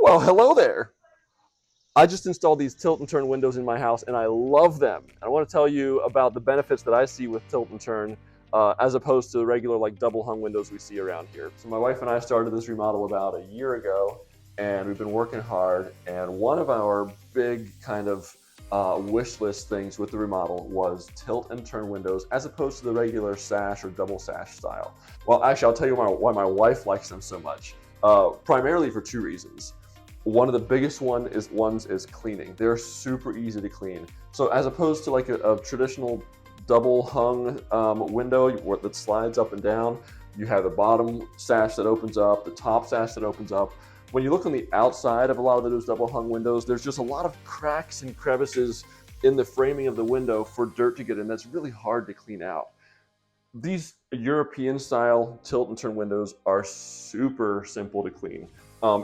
Well, hello there. I just installed these tilt and turn windows in my house and I love them. I want to tell you about the benefits that I see with tilt and turn as opposed to the regular like double hung windows we see around here. So my wife and I started this remodel about a year ago and we've been working hard, and one of our big kind of wish list things with the remodel was tilt and turn windows as opposed to the regular sash or double sash style. Well, actually, I'll tell you why my wife likes them so much. Primarily for two reasons. One of the biggest ones is cleaning. They're super easy to clean. So as opposed to like a traditional double hung window that slides up and down, you have the bottom sash that opens up, the top sash that opens up. When you look on the outside of a lot of those double hung windows, there's just a lot of cracks and crevices in the framing of the window for dirt to get in. That's really hard to clean out. These European style tilt and turn windows are super simple to clean.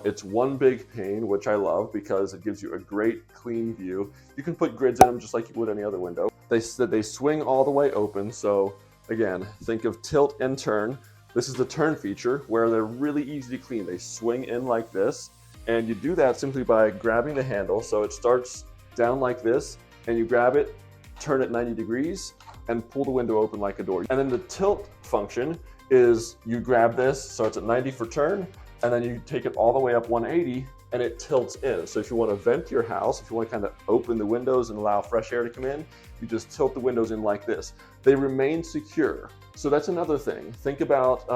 It's one big pane, which I love because it gives you a great clean view. You can put grids in them just like you would any other window. They swing all the way open. So again, think of tilt and turn. This is the turn feature where they're really easy to clean. They swing in like this, and you do that simply by grabbing the handle. So it starts down like this, and you grab it, turn it 90 degrees, and pull the window open like a door. And then the tilt function is you grab this, starts at 90 for turn, and then you take it all the way up 180 and it tilts in. So if you want to vent your house, if you want to kind of open the windows and allow fresh air to come in, you just tilt the windows in like this. They remain secure. So that's another thing. Think about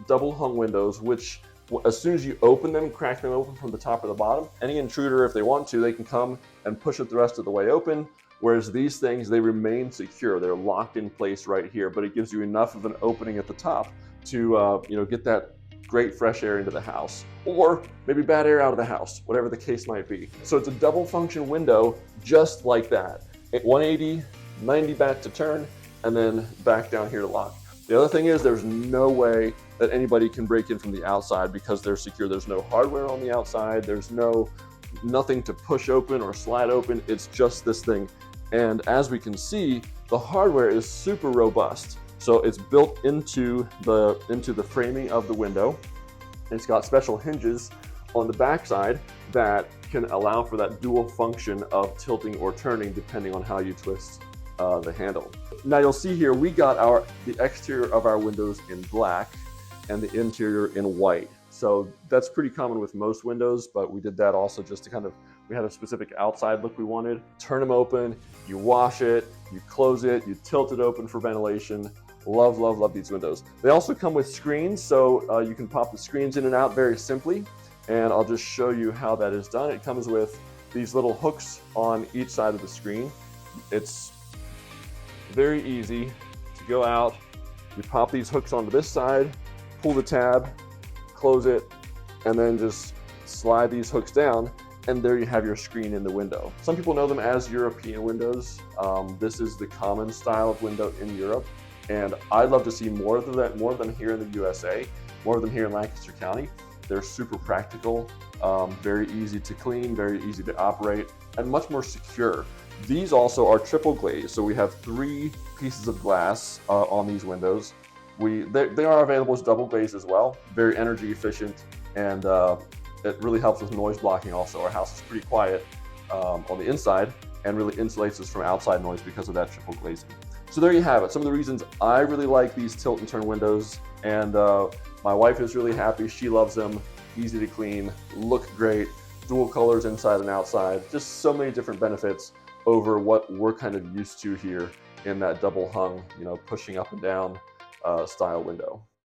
double hung windows, which as soon as you open them, crack them open from the top or the bottom, any intruder, if they want to, they can come and push it the rest of the way open. Whereas these things, they remain secure. They're locked in place right here, but it gives you enough of an opening at the top to get that great fresh air into the house, or maybe bad air out of the house, whatever the case might be. So it's a double function window just like that. At 180, 90 back to turn, and then back down here to lock. The other thing is there's no way that anybody can break in from the outside because they're secure. There's no hardware on the outside. There's nothing to push open or slide open. It's just this thing. And as we can see, the hardware is super robust. So it's built into the framing of the window. It's got special hinges on the backside that can allow for that dual function of tilting or turning depending on how you twist the handle. Now you'll see here we got the exterior of our windows in black and the interior in white. So that's pretty common with most windows, but we did that also just to we had a specific outside look we wanted. Turn them open, you wash it, you close it, you tilt it open for ventilation. Love, love, love these windows. They also come with screens, so you can pop the screens in and out very simply, and I'll just show you how that is done. It comes with these little hooks on each side of the screen. It's very easy to go out. You pop these hooks onto this side, pull the tab, close it, and then just slide these hooks down, and there you have your screen in the window. Some people know them as European windows. This is the common style of window in Europe. And I'd love to see more of them here in the USA, more of them here in Lancaster County. They're super practical, very easy to clean, very easy to operate, and much more secure. These also are triple glazed, so we have 3 pieces of glass on these windows. They are available as double glazed as well, very energy efficient, and it really helps with noise blocking also. Our house is pretty quiet on the inside and really insulates us from outside noise because of that triple glazing. So there you have it, some of the reasons I really like these tilt and turn windows, and my wife is really happy. She loves them, easy to clean, look great, dual colors inside and outside, just so many different benefits over what we're kind of used to here in that double hung, pushing up and down style window.